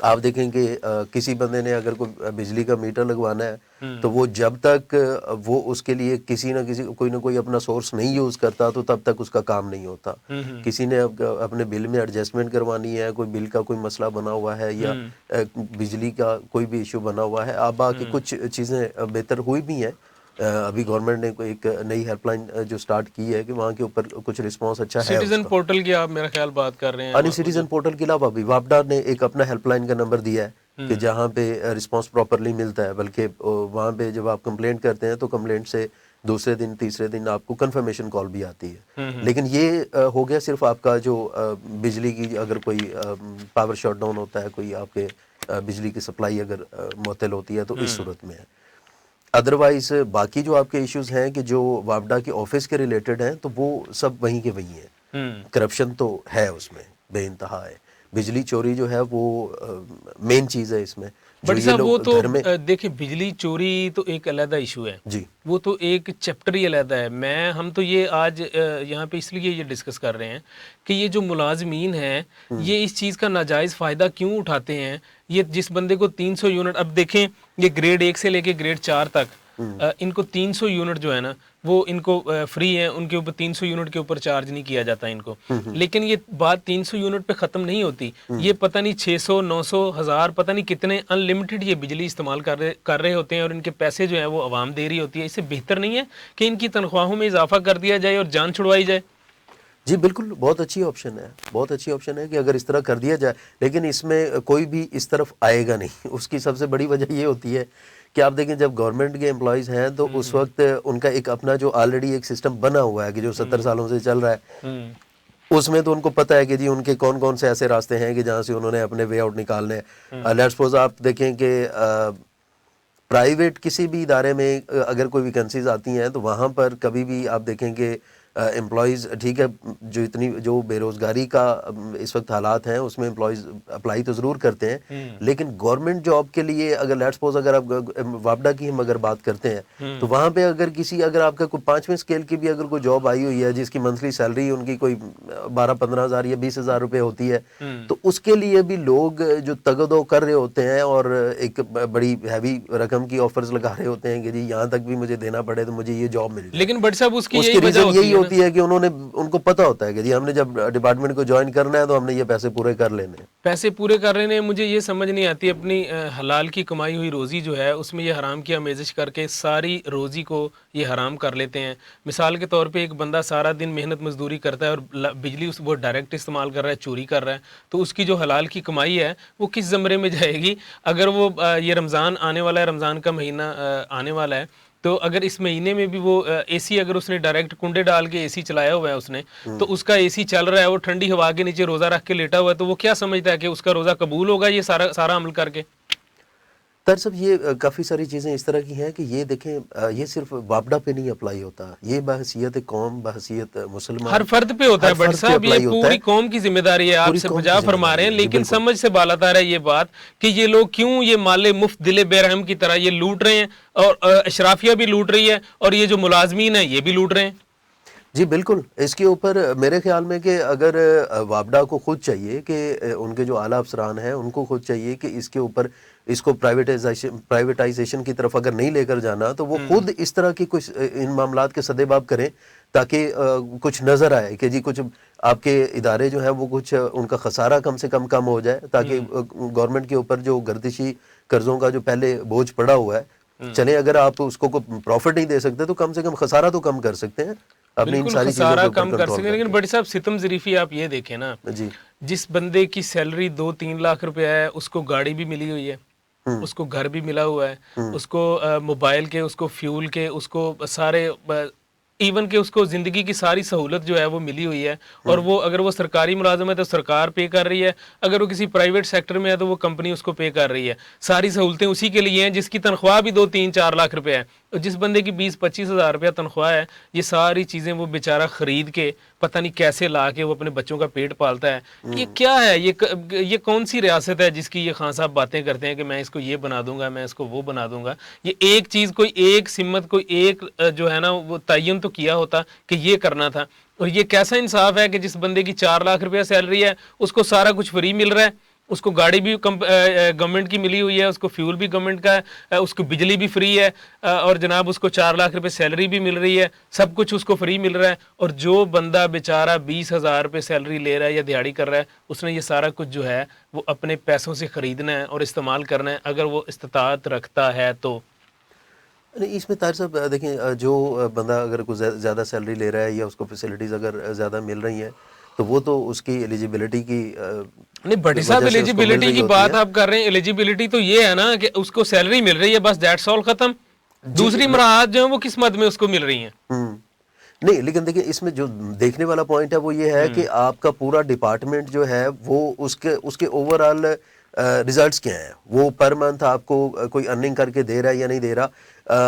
آپ دیکھیں کہ کسی بندے نے اگر کوئی بجلی کا میٹر لگوانا ہے تو وہ جب تک وہ اس کے لیے کسی نہ کسی کوئی نہ کوئی اپنا سورس نہیں یوز کرتا تو تب تک اس کا کام نہیں ہوتا. کسی نے اپنے بل میں ایڈجسٹمنٹ کروانی ہے, کوئی بل کا کوئی مسئلہ بنا ہوا ہے یا بجلی کا کوئی بھی ایشو بنا ہوا ہے, اب باقی کچھ چیزیں بہتر ہوئی بھی ہیں. ابھی گورنمنٹ نے ایک نئی ہیلپ لائن جو سٹارٹ کی ہے کہ وہاں کے اوپر کچھ رسپانس اچھا ہے. سٹیزن پورٹل کی آپ میرا خیال بات کر رہے ہیں. سٹیزن پورٹل کے علاوہ بھی واپڈا نے ایک اپنا ہیلپ لائن کا نمبر دیا ہے کہ جہاں پہ رسپانس پراپرلی ملتا ہے, بلکہ وہاں پہ جب آپ کمپلینٹ کرتے ہیں تو کمپلینٹ سے دوسرے دن تیسرے دن آپ کو کنفرمیشن کال بھی آتی ہے. لیکن یہ ہو گیا صرف آپ کا جو بجلی کی اگر کوئی پاور شٹ ڈاؤن ہوتا ہے, کوئی آپ کے بجلی کی سپلائی اگر معطل ہوتی ہے تو اس صورت میں ہے. ادروائز باقی جو آپ کے ایشوز ہیں کہ جو واپڈا کے آفس کے ریلیٹڈ ہیں تو وہ سب وہیں کے وہیں ہیں. کرپشن تو ہے اس میں بے انتہا ہے. بجلی چوری جو ہے وہ مین چیز ہے اس میں. بٹ صاحب وہ تو دیکھیں بجلی چوری تو ایک علیحدہ ایشو ہے جی, وہ تو ایک چیپٹر ہی علیحدہ ہے. ہم تو یہ آج یہاں پہ اس لیے یہ ڈسکس کر رہے ہیں کہ یہ جو ملازمین ہیں یہ اس چیز کا ناجائز فائدہ کیوں اٹھاتے ہیں. یہ جس بندے کو 300 یونٹ, اب دیکھیں یہ گریڈ 1 سے لے کے گریڈ 4 تک ان کو 300 یونٹ جو ہے نا وہ ان کو فری ہیں, ان کے اوپر 300 یونٹ کے اوپر چارج نہیں کیا جاتا ان کو. لیکن یہ بات 300 یونٹ پہ ختم نہیں ہوتی. یہ پتہ نہیں 600 900 1000 پتہ نہیں کتنے ان لمیٹڈ یہ بجلی استعمال کر رہے ہوتے ہیں اور ان کے پیسے جو ہیں وہ عوام دے رہی ہوتی ہے. اس سے بہتر نہیں ہے کہ ان کی تنخواہوں میں اضافہ کر دیا جائے اور جان چھڑوائی جائے؟ جی بالکل, بہت اچھی آپشن ہے, بہت اچھی آپشن ہے کہ اگر اس طرح کر دیا جائے. لیکن اس میں کوئی بھی اس طرف آئے گا نہیں. اس کی سب سے بڑی وجہ یہ ہوتی ہے کہ آپ دیکھیں جب گورنمنٹ کے امپلائیز ہیں تو اس وقت ان کا ایک اپنا جو آلریڈی ایک سسٹم بنا ہوا ہے کہ جو 70 سالوں سے چل رہا ہے, اس میں تو ان کو پتہ ہے کہ جی ان کے کون کون سے ایسے راستے ہیں کہ جہاں سے انہوں نے اپنے وے آؤٹ نکالنے ہیں. لیٹس سپوز آپ دیکھیں کہ پرائیویٹ کسی بھی ادارے میں اگر کوئی ویکنسیز آتی ہیں تو وہاں پر کبھی بھی آپ دیکھیں کہ امپلائیز ٹھیک ہے جو بے روزگاری کا اس وقت حالات ہیں اس میں امپلائیز اپلائی تو ضرور کرتے ہیں, لیکن گورنمنٹ جاب کے لیے اگر لیٹ سپوز اگر آپ واپڈا کی ہم اگر بات کرتے ہیں تو وہاں پہ اگر آپ کا کوئی 5ویں اسکیل کی بھی اگر کوئی جاب آئی ہوئی ہے جس کی منتھلی سیلری ان کی کوئی 12-15 ہزار یا 20,000 روپے ہوتی ہے تو اس کے لیے بھی لوگ جو تگدو کر رہے ہوتے ہیں اور ایک بڑی ہیوی رقم کی آفرز لگا رہے ہوتے ہیں کہ جی یہاں تک بھی مجھے دینا پڑے تو مجھے یہ جاب مل جائے. لیکن بٹ صاحب اس کی ریزن یہی ہوتی ہے کہ ان کو پتہ ہوتا ہے کہ جی ہم نے جب ڈپارٹمنٹ کو جوائن کرنا ہے تو ہم نے یہ پیسے پورے کر لینے. پیسے پورے کر رہے ہیں. مجھے یہ سمجھ نہیں آتی اپنی حلال کی کمائی ہوئی روزی جو ہے اس میں یہ حرام کی آمیزش کر کے ساری روزی کو یہ حرام کر لیتے ہیں. مثال کے طور پہ ایک بندہ سارا دن محنت مزدوری کرتا ہے اور بجلی وہ ڈائریکٹ استعمال کر رہا ہے, چوری کر رہا ہے, تو اس کی جو حلال کی کمائی ہے وہ کس زمرے میں جائے گی؟ اگر وہ یہ رمضان آنے والا ہے, رمضان کا مہینہ آنے والا ہے, تو اگر اس مہینے میں بھی وہ اے سی اگر اس نے ڈائریکٹ کنڈے ڈال کے اے سی چلایا ہوا ہے اس نے, تو اس کا اے سی چل رہا ہے, وہ ٹھنڈی ہوا کے نیچے روزہ رکھ کے لیٹا ہوا ہے, تو وہ کیا سمجھتا ہے کہ اس کا روزہ قبول ہوگا یہ سارا عمل کر کے؟ صاحب یہ کافی ساری چیزیں اس طرح کی ہیں کہ یہ دیکھیں یہ صرف واپڈا پہ نہیں اپلائی ہوتا, یہ بحیثیت قوم بحیثیت مسلمان ہر فرد پہ ہوتا ہے. بٹ صاحب یہ پوری قوم کی ذمہ داری ہے, آپ سے بجا فرما رہے ہیں, لیکن سمجھ سے بالاتر ہے یہ بات کہ یہ لوگ کیوں یہ مال مفت دل بے رحم کی طرح یہ لوٹ رہے ہیں, اور اشرافیہ بھی لوٹ رہی ہے اور یہ جو ملازمین ہیں یہ بھی لوٹ رہے ہیں. جی بالکل, اس کے اوپر میرے خیال میں کہ اگر واپڈا کو خود چاہیے کہ ان کے جو اعلیٰ افسران ہیں ان کو خود چاہیے کہ اس کے اوپر اس کو پرائیویٹائزیشن کی طرف اگر نہیں لے کر جانا تو وہ خود اس طرح کی کچھ ان معاملات کے سدے باب کریں تاکہ کچھ نظر آئے کہ جی کچھ آپ کے ادارے جو ہیں وہ کچھ ان کا خسارہ کم سے کم ہو جائے, تاکہ گورنمنٹ کے اوپر جو گردشی قرضوں کا جو پہلے بوجھ پڑا ہوا ہے چلیں, اگر آپ اس کو پروفٹ نہیں دے سکتے تو کم سے کم خسارہ تو کم کر سکتے ہیں, اپنی ان ساری چیزوں کو کم کر سکتے ہیں. لیکن بڑی صاحب ستم ظریفی آپ یہ دیکھیں نا, جس بندے کی سیلری 2-3 لاکھ روپے ہے اس کو گاڑی بھی ملی ہوئی ہے, اس کو گھر بھی ملا ہوا ہے, اس کو موبائل کے, اس کو فیول کے, اس کو سارے ایون کہ اس کو زندگی کی ساری سہولت جو ہے وہ ملی ہوئی ہے, اور وہ اگر وہ سرکاری ملازم ہے تو سرکار پے کر رہی ہے, اگر وہ کسی پرائیویٹ سیکٹر میں ہے تو وہ کمپنی اس کو پے کر رہی ہے. ساری سہولتیں اسی کے لیے ہیں جس کی تنخواہ بھی 2-3-4 لاکھ روپے ہے. اور جس بندے کی 20-25 ہزار روپیہ تنخواہ ہے, یہ ساری چیزیں وہ بیچارہ خرید کے پتہ نہیں کیسے لا کے وہ اپنے بچوں کا پیٹ پالتا ہے. یہ کیا ہے؟ یہ کون سی ریاست ہے جس کی یہ خان صاحب باتیں کرتے ہیں کہ میں اس کو یہ بنا دوں گا, میں اس کو وہ بنا دوں گا. یہ ایک چیز کوئی ایک سمت کوئی ایک جو ہے نا وہ تعین تو کیا ہوتا کہ یہ کرنا تھا. اور یہ کیسا انصاف ہے کہ جس بندے کی 4 لاکھ روپیہ سیلری ہے اس کو سارا کچھ فری مل رہا ہے, اس کو گاڑی بھی گورنمنٹ کی ملی ہوئی ہے, اس کو فیول بھی گورنمنٹ کا ہے, اس کو بجلی بھی فری ہے, اور جناب اس کو 4 لاکھ روپے سیلری بھی مل رہی ہے, سب کچھ اس کو فری مل رہا ہے. اور جو بندہ بیچارہ 20,000 روپے سیلری لے رہا ہے یا دیہڑی کر رہا ہے, اس نے یہ سارا کچھ جو ہے وہ اپنے پیسوں سے خریدنا ہے اور استعمال کرنا ہے, اگر وہ استطاعت رکھتا ہے تو. نہیں اس میں طاہر صاحب دیکھیں, جو بندہ اگر کوئی زیادہ سیلری لے رہا ہے یا اس کو فیسلٹیز اگر زیادہ مل رہی ہیں تو وہ تو اس کی ایلیجبلٹی کی نہیں بھٹی صاحب ایلیجبلٹی کی بات آپ کر رہے ہیں, ایلیجبلٹی تو یہ ہے نا کہ اس کو سیلری مل رہی ہے بس, دیٹس آل, ختم. دوسری مراحت جو ہیں وہ کس مد میں اس کو مل رہی ہیں. نہیں لیکن دیکھیں اس میں جو دیکھنے والا پوائنٹ ہے وہ یہ ہے کہ آپ کا پورا ڈپارٹمنٹ جو ہے وہ اس کے اوور آل ریزلٹس کیا ہیں, وہ پر منتھ آپ کو کوئی ارننگ کر کے دے رہا ہے یا نہیں دے رہا.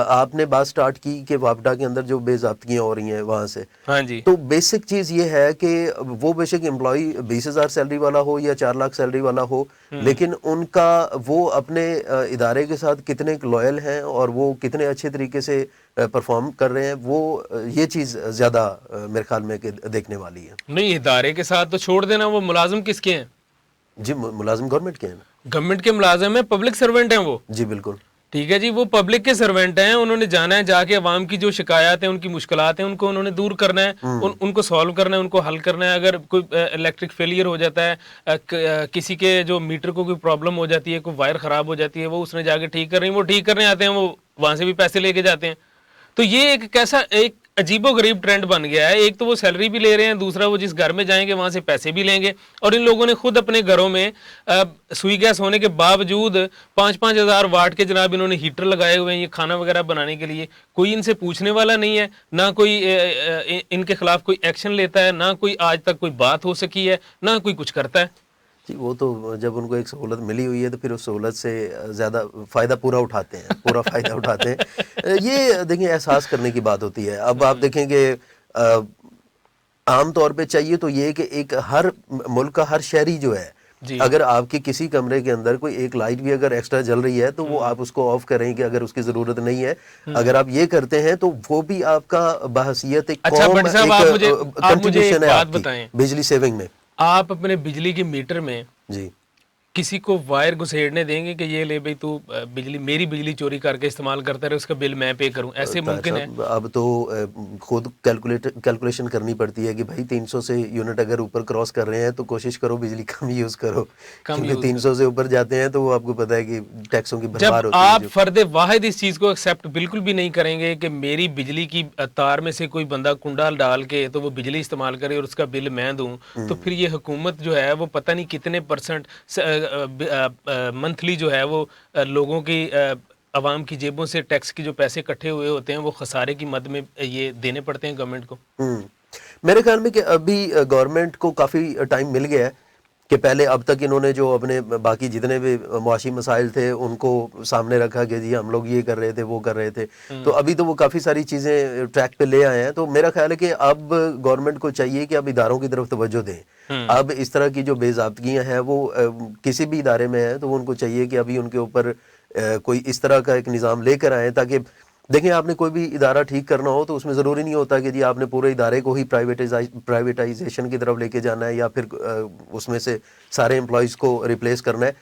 آپ نے بات سٹارٹ کی کہ واپڈا کے اندر جو بے ضابطگیاں ہو رہی ہیں وہاں سے, ہاں جی, تو بیسک چیز یہ ہے کہ وہ بے شک امپلائی 20,000 سیلری والا ہو یا 4 لاکھ سیلری والا ہو, لیکن ان کا وہ اپنے ادارے کے ساتھ کتنے لوئل ہیں اور وہ کتنے اچھے طریقے سے پرفارم کر رہے ہیں, وہ یہ چیز زیادہ میرے خیال میں کہ دیکھنے والی ہے. نہیں ادارے کے ساتھ تو چھوڑ دینا, وہ ملازم کس کے ہیں؟ جی ملازم گورنمنٹ کے ہیں نا. گورنمنٹ کے ملازم ہیں, پبلک سرونٹ ہیں وہ. جی بالکل ٹھیک ہے جی, وہ پبلک کے سرونٹ ہیں, انہوں نے جانا ہے جا کے عوام کی جو شکایات ہیں, ان کی مشکلات ہیں, ان کو انہوں نے دور کرنا ہے, ان کو سالو کرنا ہے, ان کو حل کرنا ہے. اگر کوئی الیکٹرک فیلئر ہو جاتا ہے, کسی کے جو میٹر کو کوئی پرابلم ہو جاتی ہے, کوئی وائر خراب ہو جاتی ہے, وہ اس نے جا کے ٹھیک کر رہی ہیں, وہ ٹھیک کرنے آتے ہیں, وہ وہاں سے بھی پیسے لے کے جاتے ہیں. تو یہ ایک کیسا ایک عجیب و غریب ٹرینڈ بن گیا ہے. ایک تو وہ سیلری بھی لے رہے ہیں, دوسرا وہ جس گھر میں جائیں گے وہاں سے پیسے بھی لیں گے, اور ان لوگوں نے خود اپنے گھروں میں سوئی گیس ہونے کے باوجود 5-5 ہزار واٹ کے جناب انہوں نے ہیٹر لگائے ہوئے ہیں یہ کھانا وغیرہ بنانے کے لیے. کوئی ان سے پوچھنے والا نہیں ہے, نہ کوئی ان کے خلاف کوئی ایکشن لیتا ہے, نہ کوئی آج تک کوئی بات ہو سکی ہے, نہ کوئی کچھ کرتا ہے. جی وہ تو جب ان کو ایک سہولت ملی ہوئی ہے تو پھر اس سہولت سے زیادہ فائدہ پورا اٹھاتے ہیں, پورا فائدہ اٹھاتے ہیں. یہ دیکھیں احساس کرنے کی بات ہوتی ہے. اب آپ دیکھیں کہ عام طور پہ چاہیے تو یہ کہ ایک ہر ملک کا ہر شہری جو ہے, اگر آپ کے کسی کمرے کے اندر کوئی ایک لائٹ بھی اگر ایکسٹرا جل رہی ہے تو وہ آپ اس کو آف کریں کہ اگر اس کی ضرورت نہیں ہے. اگر آپ یہ کرتے ہیں تو وہ بھی آپ کا بحیثیت ایک قوم ایک کنٹریبیوشن ہے آپ کی بجلی سیونگ میں. آپ اپنے بجلی کے میٹر میں جی کسی کو وائر گھسیڑنے دیں گے کہ یہ لے بھائی تو بجلی میری بجلی چوری کر کے استعمال کرتا رہے, اس کا بل میں پے کروں, ایسے ممکن ہے؟ اب تو خود کیلکولیشن کرنی پڑتی ہے کہ بھائی 300 سے یونٹ اگر اوپر کراس کر رہے ہیں تو کوشش کرو بجلی کم یوز کرو, کیونکہ 300 سے اوپر جاتے ہیں تو وہ آپ کو پتہ ہے کہ ٹیکسوں کی بھرمار ہوتی ہے. جب آپ فرد واحد اس چیز کو ایکسیپٹ بالکل بھی نہیں کریں گے کہ میری بجلی کی تار میں سے کوئی بندہ کنڈا ڈال کے تو وہ بجلی استعمال کرے اور اس کا بل میں دوں, تو پھر یہ حکومت جو ہے وہ پتہ نہیں کتنے پرسنٹ منتھلی جو ہے وہ لوگوں کی عوام کی جیبوں سے ٹیکس کی جو پیسے اکٹھے ہوئے ہوتے ہیں وہ خسارے کی مد میں یہ دینے پڑتے ہیں گورنمنٹ کو. میرے خیال میں کہ ابھی گورنمنٹ کو کافی ٹائم مل گیا ہے کہ پہلے اب تک انہوں نے جو اپنے باقی جتنے بھی معاشی مسائل تھے ان کو سامنے رکھا کہ جی ہم لوگ یہ کر رہے تھے وہ کر رہے تھے, تو ابھی تو وہ کافی ساری چیزیں ٹریک پہ لے آئے ہیں. تو میرا خیال ہے کہ اب گورنمنٹ کو چاہیے کہ اب اداروں کی طرف توجہ دیں. اب اس طرح کی جو بے ضابطگیاں ہیں وہ کسی بھی ادارے میں ہیں تو ان کو چاہیے کہ ابھی ان کے اوپر کوئی اس طرح کا ایک نظام لے کر آئیں, تاکہ دیکھیں آپ نے کوئی بھی ادارہ ٹھیک کرنا ہو تو اس میں ضروری نہیں ہوتا کہ جی آپ نے پورے ادارے کو ہی پرائیویٹائزیشن کی طرف لے کے جانا ہے یا پھر اس میں سے سارے امپلائیز کو ریپلیس کرنا ہے.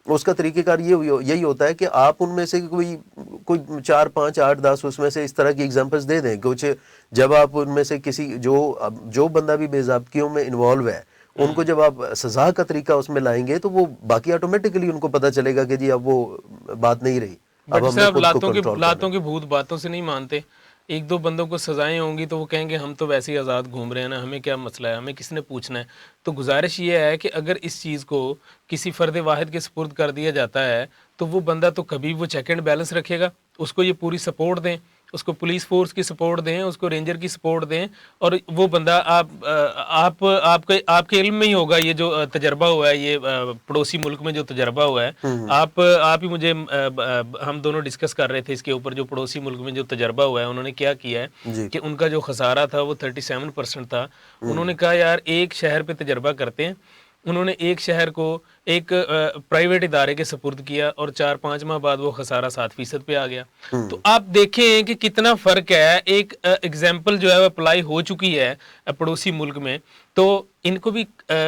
اس کا طریقہ کار یہی ہوتا ہے کہ آپ ان میں سے کوئی 4, 5, 8, 10 اس میں سے اس طرح کی ایگزامپلس دے دیں. کچھ جب آپ ان میں سے کسی جو بندہ بھی بے ضابطگیوں میں انوالو ہے ان کو جب آپ سزا کا طریقہ اس میں لائیں گے تو وہ باقی آٹومیٹکلی ان کو پتہ چلے گا کہ جی اب وہ بات نہیں رہی. اب ہم نے لاتوں کے بھوت باتوں سے نہیں مانتے. 1-2 بندوں کو سزائیں ہوں گی تو وہ کہیں گے ہم تو ویسے ہی آزاد گھوم رہے ہیں نا, ہمیں کیا مسئلہ ہے, ہمیں کس نے پوچھنا ہے. تو گزارش یہ ہے کہ اگر اس چیز کو کسی فرد واحد کے سپرد کر دیا جاتا ہے تو وہ بندہ تو کبھی وہ چیک اینڈ بیلنس رکھے گا, اس کو یہ پوری سپورٹ دیں, اس کو پولیس فورس کی سپورٹ دیں, اس کو رینجر کی سپورٹ دیں, اور وہ بندہ آپ کے علم میں ہی ہوگا یہ جو تجربہ ہوا ہے, یہ پڑوسی ملک میں جو تجربہ ہوا ہے, آپ ہی مجھے ہم دونوں ڈسکس کر رہے تھے اس کے اوپر, جو پڑوسی ملک میں جو تجربہ ہوا ہے انہوں نے کیا کیا ہے کہ ان کا جو خسارہ تھا وہ 37% تھا. انہوں نے کہا یار ایک شہر پہ تجربہ کرتے ہیں. انہوں نے ایک شہر کو ایک پرائیویٹ ادارے کے سپرد کیا اور 4-5 ماہ بعد وہ خسارہ 7% پہ آ گیا. تو آپ دیکھیں کہ کتنا فرق ہے. ایک ایگزامپل جو ہے وہ اپلائی ہو چکی ہے پڑوسی ملک میں, تو ان کو بھی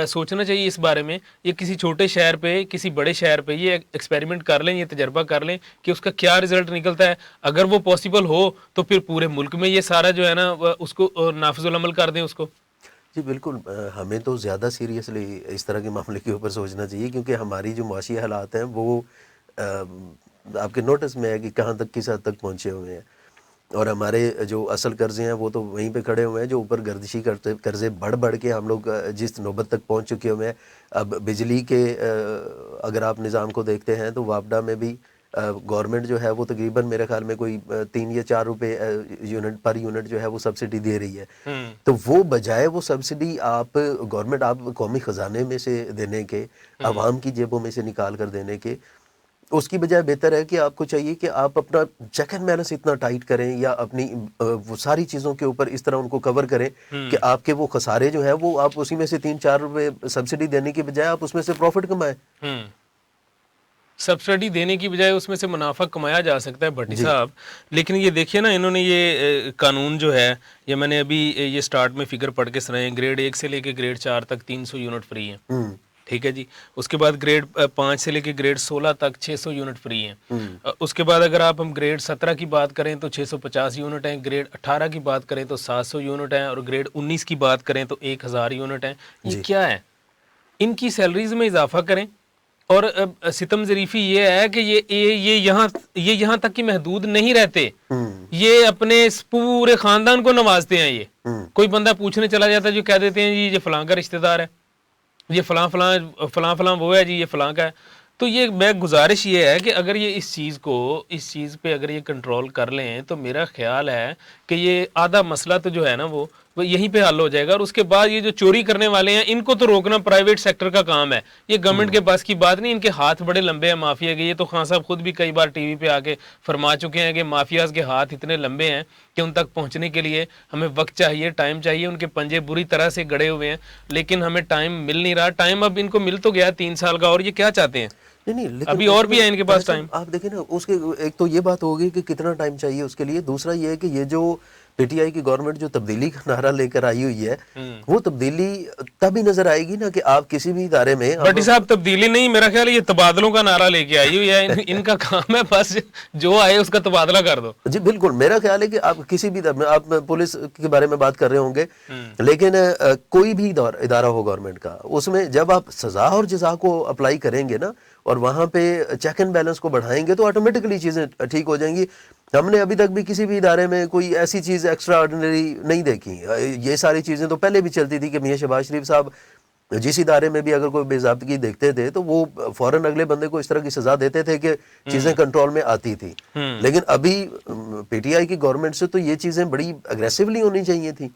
سوچنا چاہیے اس بارے میں, یہ کسی چھوٹے شہر پہ کسی بڑے شہر پہ یہ ایکسپیریمنٹ کر لیں, یہ تجربہ کر لیں کہ اس کا کیا رزلٹ نکلتا ہے. اگر وہ پاسبل ہو تو پھر پورے ملک میں یہ سارا جو ہے نا اس کو نافذ العمل کر دیں اس کو. جی بالکل, ہمیں تو زیادہ سیریسلی اس طرح کے معاملے کے اوپر سوچنا چاہیے, کیونکہ ہماری جو معاشی حالات ہیں وہ آپ کے نوٹس میں ہے کہ کہاں تک کس حد تک پہنچے ہوئے ہیں, اور ہمارے جو اصل قرضے ہیں وہ تو وہیں پہ کھڑے ہوئے ہیں, جو اوپر گردشی قرضے بڑھ کے ہم لوگ جس نوبت تک پہنچ چکے ہوئے ہیں. اب بجلی کے اگر آپ نظام کو دیکھتے ہیں تو وابڈا میں بھی گورنمنٹ جو ہے وہ تقریباً میرے خیال میں کوئی 3 یا 4 روپے یونٹ پر یونٹ جو ہے وہ سبسڈی دے رہی ہے. تو وہ بجائے وہ سبسڈی آپ گورنمنٹ آپ قومی خزانے میں سے دینے کے, عوام کی جیبوں میں سے نکال کر دینے کے, اس کی بجائے بہتر ہے کہ آپ کو چاہیے کہ آپ اپنا چیک اینڈ بیلنس اتنا ٹائٹ کریں, یا اپنی وہ ساری چیزوں کے اوپر اس طرح ان کو کور کریں کہ آپ کے وہ خسارے جو ہے وہ آپ اسی میں سے 3-4 روپے سبسڈی دینے کی بجائے آپ اس میں سے پروفٹ کمائیں. سبسڈی دینے کی بجائے اس میں سے منافع کمایا جا سکتا ہے بھٹی جی صاحب. لیکن یہ دیکھیے نا, انہوں نے یہ قانون جو ہے, یہ میں نے ابھی یہ سٹارٹ میں فگر پڑھ کے سنائے, گریڈ 1 سے لے کے گریڈ 4 تک 300 یونٹ فری ہیں. ٹھیک ہے جی. اس کے بعد گریڈ 5 سے لے کے گریڈ 16 تک 600 یونٹ فری ہیں. اس کے بعد اگر آپ ہم گریڈ 17 کی بات کریں تو 650 یونٹ ہیں, گریڈ 18 کی بات کریں تو 700 یونٹ ہیں, اور گریڈ 19 کی بات کریں تو 1000 یونٹ ہیں. یہ کیا ہے؟ ان کی سیلریز میں اضافہ کریں. اور ستم ظریفی یہ ہے کہ یہ یہاں تک کی محدود نہیں رہتے, یہ اپنے پورے خاندان کو نوازتے ہیں. یہ کوئی بندہ پوچھنے چلا جاتا ہے جو کہہ دیتے ہیں جی یہ فلاں کا رشتہ دار ہے, یہ فلاں فلاں وہ ہے جی, یہ فلاں کا ہے. تو یہ میں گزارش یہ ہے کہ اگر یہ اس چیز پہ اگر یہ کنٹرول کر لیں تو میرا خیال ہے کہ یہ آدھا مسئلہ تو جو ہے نا وہ یہیں پہ حل ہو جائے گا. اور اس کے بعد یہ جو چوری کرنے والے ہیں ان کو تو روکنا پرائیویٹ سیکٹر کا کام ہے, یہ گورنمنٹ کے بس کی بات نہیں. ان کے ہاتھ بڑے لمبے ہیں مافیا کے. یہ تو خان صاحب خود بھی کئی بار ٹی وی پہ آ کے فرما چکے ہیں کہ مافیاز کے ہاتھ اتنے لمبے ہیں کہ ان تک پہنچنے کے لیے ہمیں وقت چاہیے, ٹائم چاہیے. ان کے پنجے بری طرح سے گڑے ہوئے ہیں لیکن ہمیں ٹائم مل نہیں رہا. ٹائم اب ان کو مل تو گیا 3 سال کا, اور یہ کیا چاہتے ہیں؟ نہیں, ابھی اور بھی ہے ان کے پاس ٹائم. آپ دیکھیں نا, اس کے ایک تو یہ بات ہوگی کہ کتنا ٹائم چاہیے اس کے لیے. دوسرا یہ ہے کہ یہ جو پی ٹی آئی کی گورنمنٹ جو تبدیلی کا نعرہ لے کر آئی ہوئی ہے, وہ تبدیلی تبھی نظر آئے گی نا کہ آپ کسی بھی ادارے میں. بھٹی صاحب تبدیلی نہیں, میرا خیال ہے یہ تبادلوں کا نعرہ لے کے آئی ہوئی ہے. ان کا کام ہے بس جو آئے اس کا تبادلہ کر دو. جی بالکل, میرا خیال ہے کہ آپ کسی بھی آپ پولیس کے بارے میں بات کر رہے ہوں گے, لیکن کوئی بھی ادارہ ہو گورنمنٹ کا, اس میں جب آپ سزا اور جزا کو اپلائی کریں گے نا اور وہاں پہ چیک اینڈ بیلنس کو بڑھائیں گے تو آٹومیٹکلی چیزیں ٹھیک ہو جائیں گی. ہم نے ابھی تک بھی کسی بھی ادارے میں کوئی ایسی چیز ایکسٹرا آرڈنری نہیں دیکھی. یہ ساری چیزیں تو پہلے بھی چلتی تھی کہ میاں شہباز شریف صاحب جس ادارے میں بھی اگر کوئی بے ضابطگی دیکھتے تھے تو وہ فوراً اگلے بندے کو اس طرح کی سزا دیتے تھے کہ چیزیں کنٹرول میں آتی تھی. لیکن ابھی پی ٹی آئی کی گورنمنٹ سے تو یہ چیزیں بڑی اگریسولی ہونی چاہیے تھی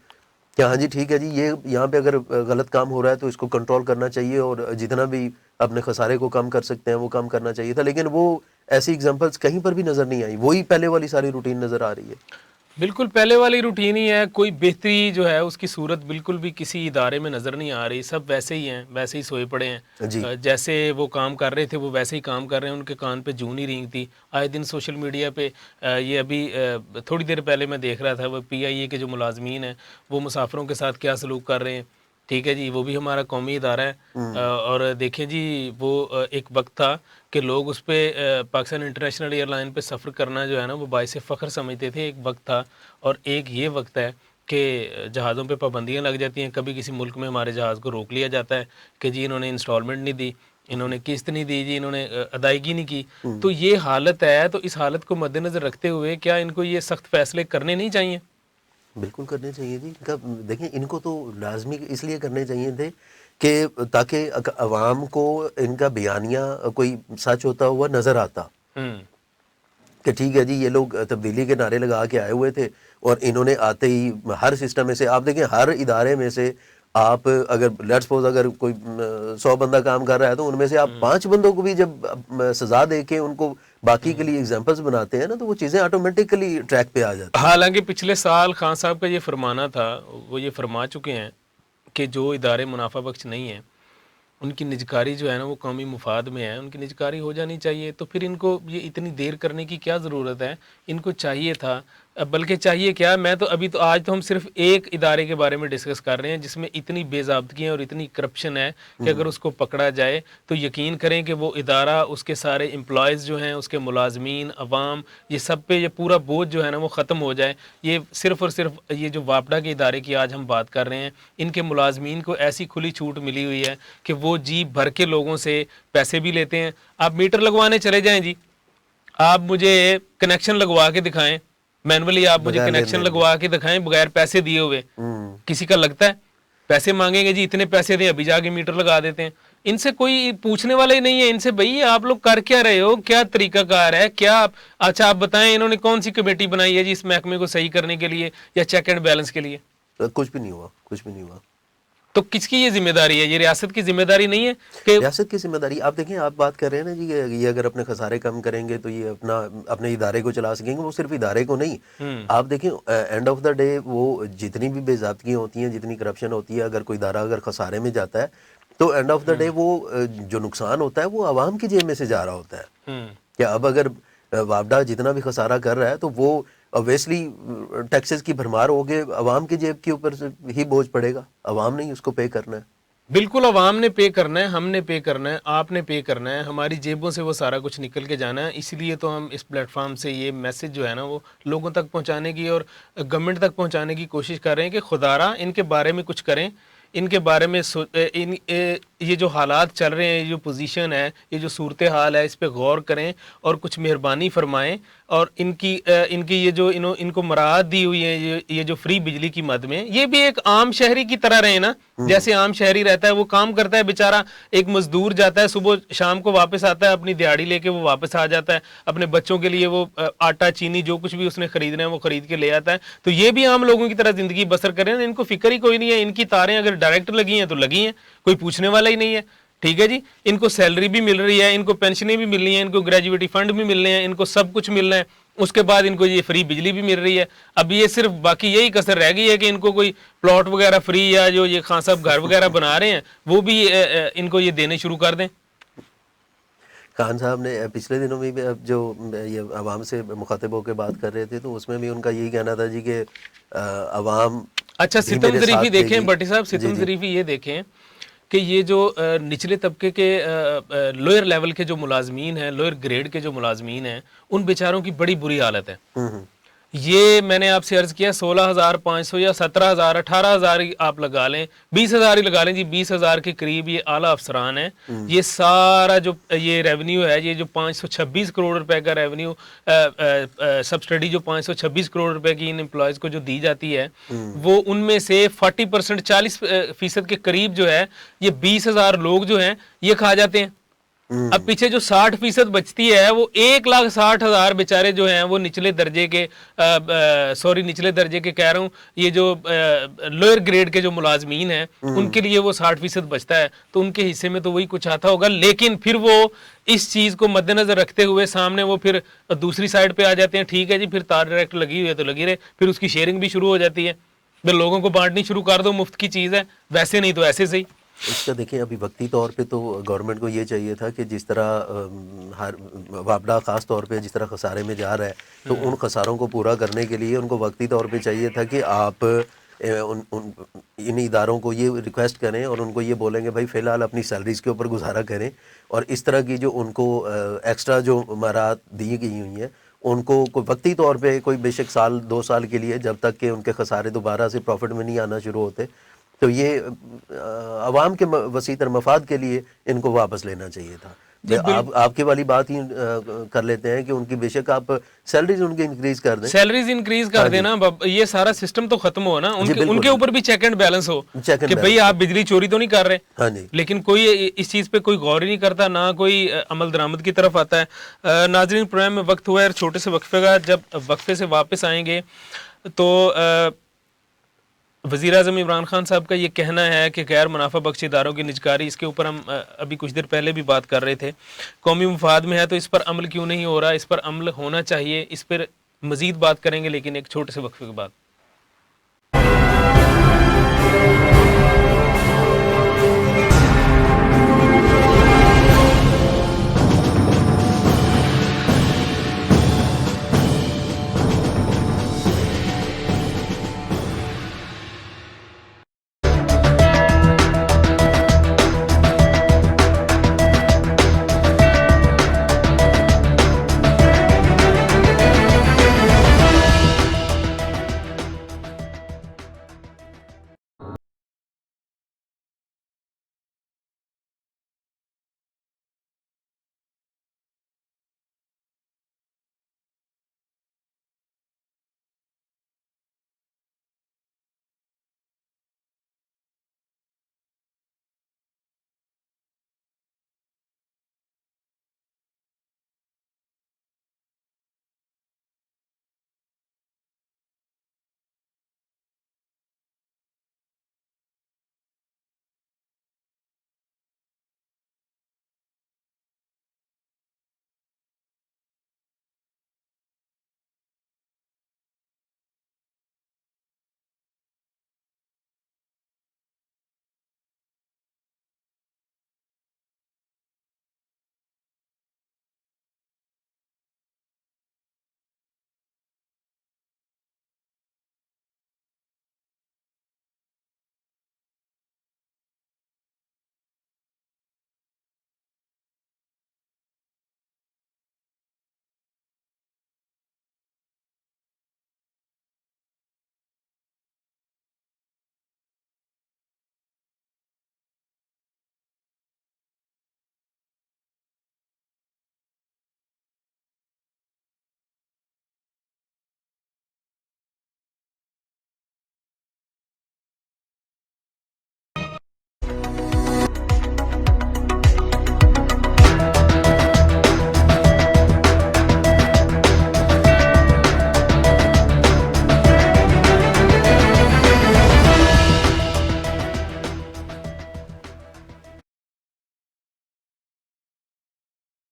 کہ ہاں جی ٹھیک ہے جی, یہ یہاں پہ اگر غلط کام ہو رہا ہے تو اس کو کنٹرول کرنا چاہیے, اور جتنا بھی اپنے خسارے کو کم کر سکتے ہیں وہ کم کرنا چاہیے تھا. لیکن وہ ایسی ایگزامپلس کہیں پر بھی نظر نہیں آئی, وہی پہلے والی ساری روٹین نظر آ رہی ہے. بالکل پہلے والی روٹین ہی ہے. کوئی بہتری جو ہے اس کی صورت بالکل بھی کسی ادارے میں نظر نہیں آ رہی. سب ویسے ہی ہیں, ویسے ہی سوئے پڑے ہیں. جی جیسے وہ کام کر رہے تھے وہ ویسے ہی کام کر رہے ہیں. ان کے کان پہ جوں نہیں رینگتی. آئے دن سوشل میڈیا پہ یہ ابھی تھوڑی دیر پہلے میں دیکھ رہا تھا, وہ پی آئی اے کے جو ملازمین ہیں وہ مسافروں کے ساتھ کیا سلوک کر رہے ہیں. ٹھیک ہے جی, وہ بھی ہمارا قومی ادارہ ہے. اور دیکھیں جی وہ ایک وقت تھا کہ لوگ اس پہ پاکستان انٹرنیشنل ایئر لائن پہ سفر کرنا جو ہے نا وہ باعث فخر سمجھتے تھے. ایک وقت تھا, اور ایک یہ وقت ہے کہ جہازوں پہ پابندیاں لگ جاتی ہیں. کبھی کسی ملک میں ہمارے جہاز کو روک لیا جاتا ہے کہ جی انہوں نے انسٹالمنٹ نہیں دی, انہوں نے قسط نہیں دی, جی انہوں نے ادائیگی نہیں کی. تو یہ حالت ہے. تو اس حالت کو مد نظر رکھتے ہوئے کیا ان کو یہ سخت فیصلے کرنے نہیں چاہیے؟ بالکل کرنے چاہیے جی. دیکھیں ان کو تو لازمی اس لیے کرنے چاہیے تھے کہ تاکہ عوام کو ان کا بیانیہ کوئی سچ ہوتا ہوا نظر آتا کہ ٹھیک ہے جی یہ لوگ تبدیلی کے نعرے لگا کے آئے ہوئے تھے, اور انہوں نے آتے ہی ہر سسٹم میں سے آپ دیکھیں ہر ادارے میں سے آپ اگر لیٹ سپوز اگر کوئی 100 بندہ کام کر رہا ہے تو ان میں سے آپ 5 بندوں کو بھی جب سزا دے کے ان کو باقی کے لیے ایگزامپلس بناتے ہیں نا تو وہ چیزیں آٹومیٹکلی ٹریک پہ آ جاتی ہیں. حالانکہ پچھلے سال خان صاحب کا یہ فرمانا تھا, وہ یہ فرما چکے ہیں کہ جو ادارے منافع بخش نہیں ہیں ان کی نجکاری جو ہے نا وہ قومی مفاد میں ہے, ان کی نجکاری ہو جانی چاہیے. تو پھر ان کو یہ اتنی دیر کرنے کی کیا ضرورت ہے؟ ان کو چاہیے تھا بلکہ چاہیے کیا، میں تو ابھی تو آج تو ہم صرف ایک ادارے کے بارے میں ڈسکس کر رہے ہیں جس میں اتنی بے ضابطگیاں اور اتنی کرپشن ہے کہ اگر اس کو پکڑا جائے تو یقین کریں کہ وہ ادارہ، اس کے سارے امپلائز جو ہیں، اس کے ملازمین، عوام، یہ سب پہ یہ پورا بوجھ جو ہے نا وہ ختم ہو جائے. یہ صرف اور صرف یہ جو واپڈا کے ادارے کی آج ہم بات کر رہے ہیں، ان کے ملازمین کو ایسی کھلی چھوٹ ملی ہوئی ہے کہ وہ جی بھر کے لوگوں سے پیسے بھی لیتے ہیں. آپ میٹر لگوانے چلے جائیں جی، آپ مجھے کنیکشن لگوا کے دکھائیں، مینولی آپ مجھے کنیکشن لگوا کے دکھائیں بغیر پیسے دیے ہوئے. کسی کا لگتا ہے؟ پیسے مانگیں گے جی اتنے پیسے دیں، ابھی جا کے میٹر لگا دیتے ہیں. ان سے کوئی پوچھنے والا ہی نہیں ہے. ان سے بھائی آپ لوگ کر کیا رہے ہو، کیا طریقہ کار ہے، کیا اچھا آپ بتائیں انہوں نے کون سی کمیٹی بنائی ہے جی اس محکمے کو صحیح کرنے کے لیے یا چیک اینڈ بیلنس کے لیے؟ کچھ بھی نہیں ہوا، کچھ بھی نہیں ہوا. تو کس کی یہ ذمہ داری ہے؟ یہ ریاست کی ذمہ داری نہیں ہے کہ ریاست کی ذمہ داری؟ آپ دیکھیں، آپ بات کر رہے ہیں نا جی کہ یہ اگر اپنے خسارے کم کریں گے تو یہ اپنے ادارے کو چلا سکیں گے. وہ صرف ادارے کو نہیں، آپ دیکھیں اینڈ آف دا ڈے وہ جتنی بھی بے ضابطگیاں ہوتی ہیں، جتنی کرپشن ہوتی ہے، اگر کوئی ادارہ اگر خسارے میں جاتا ہے تو اینڈ آف دا ڈے وہ جو نقصان ہوتا ہے وہ عوام کی جیب میں سے جا رہا ہوتا ہے. کہ اب اگر واپڈا جتنا بھی خسارہ کر رہا ہے تو وہ اویسلی ٹیکسز کی بھرمار ہوگے، عوام کی جیب کے اوپر سے ہی بوجھ پڑے گا. عوام نے اس کو پے کرنا ہے. بالکل عوام نے پے کرنا ہے، ہم نے پے کرنا ہے، آپ نے پے کرنا ہے، ہماری جیبوں سے وہ سارا کچھ نکل کے جانا ہے. اس لیے تو ہم اس پلیٹ فارم سے یہ میسج جو ہے نا وہ لوگوں تک پہنچانے کی اور گورنمنٹ تک پہنچانے کی کوشش کر رہے ہیں کہ خدارا ان کے بارے میں کچھ کریں. ان کے بارے میں یہ جو حالات چل رہے ہیں، یہ جو پوزیشن ہے، یہ جو صورتحال ہے، اس پہ غور کریں اور کچھ مہربانی فرمائیں. اور ان کی یہ جو ان کو مراعات دی ہوئی ہے، یہ جو فری بجلی کی مد میں، یہ بھی ایک عام شہری کی طرح رہے نا. جیسے عام شہری رہتا ہے، وہ کام کرتا ہے بیچارہ، ایک مزدور جاتا ہے صبح شام کو واپس آتا ہے، اپنی دیہاڑی لے کے وہ واپس آ جاتا ہے، اپنے بچوں کے لیے وہ آٹا چینی جو کچھ بھی اس نے خریدنا ہے وہ خرید کے لے آتا ہے. تو یہ بھی عام لوگوں کی طرح زندگی بسر کریں. ان کو فکر ہی کوئی نہیں ہے. ان کی تاریں اگر ڈائریکٹ لگی ہیں تو لگی ہیں، کوئی پوچھنے والا ہی نہیں ہے. ٹھیک ہے جی، ان کو سیلری بھی مل رہی ہے، ان کو پینشنیں بھی مل رہی ہیں، ان کو گریجویٹی فنڈ بھی مل رہے ہیں، ان کو سب کچھ مل رہا ہے. اس کے بعد ان کو یہ فری بجلی بھی مل رہی ہے. اب یہ صرف باقی یہی کسر رہ گئی ہے کہ ان کو کوئی پلاٹ وغیرہ فری یا جو یہ خان صاحب گھر وغیرہ بنا رہے ہیں وہ بھی ان کو یہ دینے شروع کر دیں. خان صاحب نے پچھلے دنوں میں بھی جو یہ عوام سے مخاطب ہو کے بات کر رہے تھے تو اس میں بھی ان کا یہی کہنا تھا جی کہ عوام اچھا ستم ظریفی دیکھیں بٹی صاحب، ستم ظریفی یہ دیکھیں کہ یہ جو نچلے طبقے کے لوئر لیول کے جو ملازمین ہیں، لوئر گریڈ کے جو ملازمین ہیں، ان بیچاروں کی بڑی بری حالت ہے. یہ میں نے آپ سے عرض کیا 16,500 یا 17,000 18,000 آپ لگا لیں، 20,000 ہی لگا لیں جی، 20,000 کے قریب یہ اعلیٰ افسران ہیں. یہ سارا جو یہ ریونیو ہے، یہ جو 526 کروڑ روپے کا ریونیو سبسٹڈی جو 526 کروڑ روپے کی ان امپلائیز کو جو دی جاتی ہے، وہ ان میں سے 40% 40% کے قریب جو ہے یہ 20,000 لوگ جو ہیں یہ کھا جاتے ہیں. اب پیچھے جو 60% بچتی ہے وہ 1,60,000 بیچارے جو ہیں وہ نچلے درجے کے نچلے درجے کے کہہ رہا ہوں، یہ جو لوئر گریڈ کے جو ملازمین ہیں ان کے لیے وہ 60% بچتا ہے. تو ان کے حصے میں تو وہی کچھ آتا ہوگا، لیکن پھر وہ اس چیز کو مد نظر رکھتے ہوئے سامنے وہ پھر دوسری سائڈ پہ آ جاتے ہیں. ٹھیک ہے جی، پھر تار ڈائریکٹ لگی ہوئی ہے تو لگی رہے، پھر اس کی شیئرنگ بھی شروع ہو جاتی ہے، پھر لوگوں کو بانٹنی شروع کر دو، مفت کی چیز ہے، ویسے نہیں تو ایسے صحیح. اس کا دیکھیں ابھی وقتی طور پہ تو گورنمنٹ کو یہ چاہیے تھا کہ جس طرح ہر واپڈا خاص طور پہ جس طرح خسارے میں جا رہا ہے تو ان خساروں کو پورا کرنے کے لیے ان کو وقتی طور پہ چاہیے تھا کہ آپ ان اداروں کو یہ ریکویسٹ کریں اور ان کو یہ بولیں کہ بھائی فی الحال اپنی سیلریز کے اوپر گزارا کریں، اور اس طرح کی جو ان کو ایکسٹرا جو مراعات دی گئی ہوئی ہیں ان کو کوئی وقتی طور پہ کوئی بے شک 1-2 سال کے لیے، جب تک کہ ان کے خسارے دوبارہ سے پروفٹ میں نہیں آنا شروع ہوتے، تو یہ عوام کے وسیع تر مفاد کے لیے ان کو واپس لینا چاہیے تھا. آپ کی والی بات ہی کر لیتے ہیں کہ ان کی بے شک آپ سیلریز ان کی انکریز کر دیں، سیلریز انکریز کر دینا، یہ سارا سسٹم تو ختم ہو نا، ان کے اوپر بھی چیک اینڈ بیلنس ہو کہ بھئی آپ بجلی چوری تو نہیں کر رہے. لیکن کوئی اس چیز پہ کوئی غور ہی نہیں کرتا، نہ کوئی عمل درآمد کی طرف آتا ہے. ناظرین، پروگرام میں وقت ہوا ہے چھوٹے سے وقفے کا. جب وقفے سے واپس آئیں گے تو وزیر اعظم عمران خان صاحب کا یہ کہنا ہے کہ غیر منافع بخش اداروں کی نجکاری، اس کے اوپر ہم ابھی کچھ دیر پہلے بھی بات کر رہے تھے، قومی مفاد میں ہے تو اس پر عمل کیوں نہیں ہو رہا؟ اس پر عمل ہونا چاہیے. اس پر مزید بات کریں گے لیکن ایک چھوٹے سے وقفے کے بعد.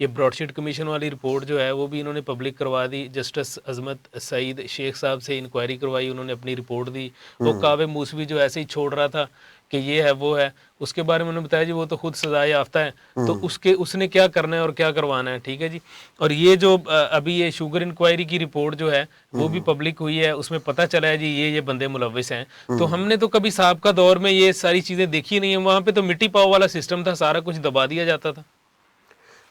یہ براڈ شیٹ کمیشن والی رپورٹ جو ہے وہ بھی انہوں نے پبلک کروا دی. جسٹس عظمت سعید شیخ صاحب سے انکوائری کروائی, انہوں نے اپنی رپورٹ دی. وہ کعبے موسوی جو ایسے ہی چھوڑ رہا تھا کہ یہ ہے وہ ہے, اس کے بارے میں انہوں نے بتایا جی وہ تو خود سزائے یافتہ ہے, تو اس نے کیا کرنا ہے اور کیا کروانا ہے. ٹھیک ہے جی. اور یہ جو ابھی یہ شوگر انکوائری کی رپورٹ جو ہے وہ بھی پبلک ہوئی ہے, اس میں پتہ چلا ہے جی یہ بندے ملوث ہیں. تو ہم نے تو کبھی سابقہ دور میں یہ ساری چیزیں دیکھی نہیں ہیں. وہاں پہ تو مٹی پاؤ والا سسٹم تھا, سارا کچھ دبا دیا جاتا تھا.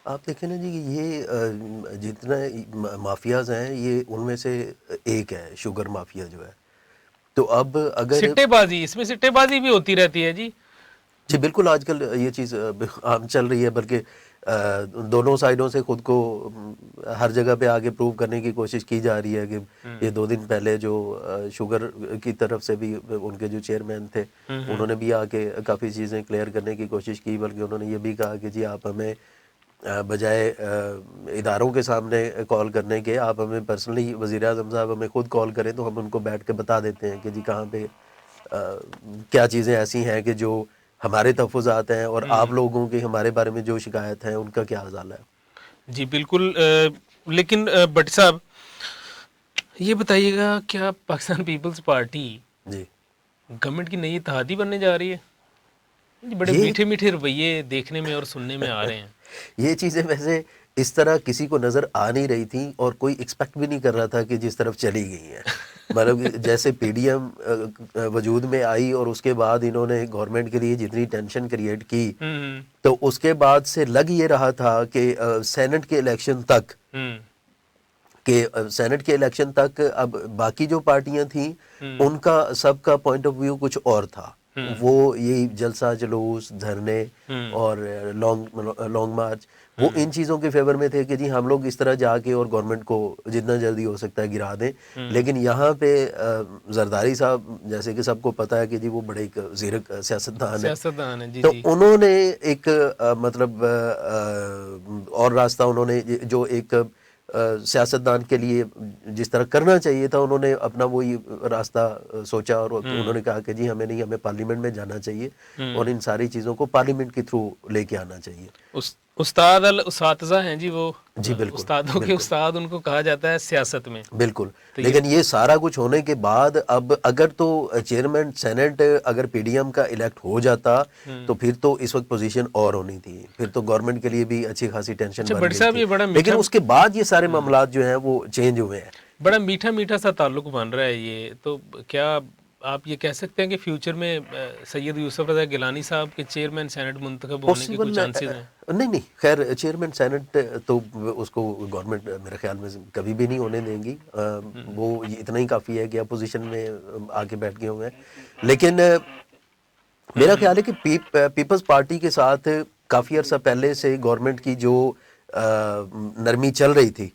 آپ دیکھیں نا جی یہ جتنے مافیاز ہیں یہ ان میں سے ایک ہے شوگر مافیا جو ہے. تو اب اگر سٹے بازی, اس میں سٹے بازی بھی ہوتی رہتی ہے جی. جی بالکل, آج کل یہ چیز عام چل رہی ہے, بلکہ دونوں سائڈوں سے خود کو ہر جگہ پہ آگے پروو کرنے کی کوشش کی جا رہی ہے کہ یہ 2 دن پہلے جو شوگر کی طرف سے بھی ان کے جو چیئرمین تھے انہوں نے بھی آ کے کافی چیزیں کلیئر کرنے کی کوشش کی, بلکہ انہوں نے یہ بھی کہا کہ جی آپ ہمیں بجائے اداروں کے سامنے کال کرنے کے آپ ہمیں پرسنلی وزیر اعظم صاحب ہمیں خود کال کریں تو ہم ان کو بیٹھ کے بتا دیتے ہیں کہ جی کہاں پہ کیا چیزیں ایسی ہیں کہ جو ہمارے تحفظات ہیں اور آپ لوگوں کی ہمارے بارے میں جو شکایت ہیں ان کا کیا حوالہ ہے. جی بالکل. لیکن بٹ صاحب یہ بتائیے گا کیا پاکستان پیپلز پارٹی جی گورنمنٹ کی نئی اتحادی بننے جا رہی ہے؟ بڑے میٹھے میٹھے رویے دیکھنے میں اور سننے میں آ رہے ہیں. یہ چیزیں ویسے اس طرح کسی کو نظر آ نہیں رہی تھیں اور کوئی ایکسپیکٹ بھی نہیں کر رہا تھا کہ جس طرف چلی گئی ہیں. مطلب جیسے پی ڈی ایم وجود میں آئی اور اس کے بعد انہوں نے گورنمنٹ کے لیے جتنی ٹینشن کریٹ کی, تو اس کے بعد سے لگ یہ رہا تھا کہ سینٹ کے الیکشن تک اب باقی جو پارٹیاں تھیں ان کا سب کا پوائنٹ آف ویو کچھ اور تھا. وہ یہی جلسہ جلوس دھرنے اور لانگ مارچ وہ ان چیزوں کے فیور میں تھے کہ جی ہم لوگ اس طرح جا کے اور گورنمنٹ کو جتنا جلدی ہو سکتا ہے گرا دیں. لیکن یہاں پہ زرداری صاحب جیسے کہ سب کو پتہ ہے کہ جی وہ بڑے ایک زیرک سیاستدان ہیں, تو انہوں نے ایک مطلب اور راستہ انہوں نے جو ایک سیاستدان کے لیے جس طرح کرنا چاہیے تھا انہوں نے اپنا وہی راستہ سوچا اور انہوں نے کہا کہ جی ہمیں پارلیمنٹ میں جانا چاہیے اور ان ساری چیزوں کو پارلیمنٹ کے تھرو لے کے آنا چاہیے. استاد الاساتذہ ہیں جی وہ, جی بالکل, استادوں کے استاد ان کو کہا جاتا ہے سیاست میں. بالکل. لیکن یہ سارا کچھ ہونے کے بعد اب اگر تو چیئرمین سینٹ اگر پی ڈی ایم کا الیکٹ ہو جاتا تو پھر تو اس وقت پوزیشن اور ہونی تھی, پھر تو گورنمنٹ کے لیے بھی اچھی خاصی ٹینشن بن گئی تھی. لیکن اس کے بعد یہ سارے معاملات جو ہیں وہ چینج ہوئے ہیں. بڑا میٹھا میٹھا سا تعلق بن رہا ہے یہ. تو کیا آپ یہ کہہ سکتے ہیں کہ فیوچر میں سید یوسف رضا گیلانی صاحب کے چیئرمین سینٹ منتخب ہونے کے کچھ چانسز ہیں؟ نہیں, خیر چیئرمین سینٹ تو اس کو گورنمنٹ میرے خیال میں کبھی بھی نہیں ہونے دیں گی. وہ اتنا ہی کافی ہے کہ اپوزیشن میں آ کے بیٹھ گئے ہوئے ہیں. لیکن میرا خیال ہے کہ پیپلز پارٹی کے ساتھ کافی عرصہ پہلے سے گورنمنٹ کی جو نرمی چل رہی تھی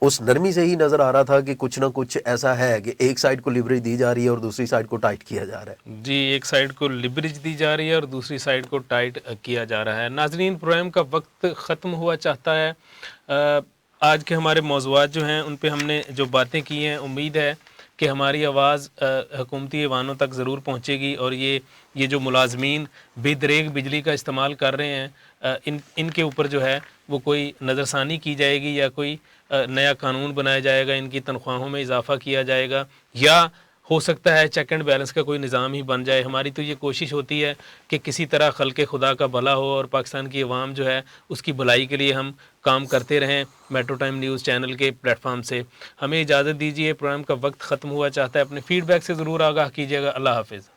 اس نرمی سے ہی نظر آ رہا تھا کہ کچھ نہ کچھ ایسا ہے کہ ایک سائڈ کو لیوریج دی جا رہی ہے اور دوسری سائڈ کو ٹائٹ کیا جا رہا ہے. جی, ایک سائڈ کو لیوریج دی جا رہی ہے اور دوسری سائڈ کو ٹائٹ کیا جا رہا ہے. ناظرین, پروگرام کا وقت ختم ہوا چاہتا ہے. آج کے ہمارے موضوعات جو ہیں ان پہ ہم نے جو باتیں کی ہیں, امید ہے کہ ہماری آواز حکومتی ایوانوں تک ضرور پہنچے گی اور یہ جو ملازمین بے دریغ بجلی کا استعمال کر رہے ہیں ان کے اوپر جو ہے وہ کوئی نظر ثانی کی جائے گی یا کوئی نیا قانون بنایا جائے گا, ان کی تنخواہوں میں اضافہ کیا جائے گا, یا ہو سکتا ہے چیک اینڈ بیلنس کا کوئی نظام ہی بن جائے. ہماری تو یہ کوشش ہوتی ہے کہ کسی طرح خلق خدا کا بھلا ہو اور پاکستان کی عوام جو ہے اس کی بھلائی کے لیے ہم کام کرتے رہیں. میٹرو ٹائم نیوز چینل کے پلیٹ فارم سے ہمیں اجازت دیجیے, پروگرام کا وقت ختم ہوا چاہتا ہے. اپنے فیڈ بیک سے ضرور آگاہ کیجیے گا. اللہ حافظ.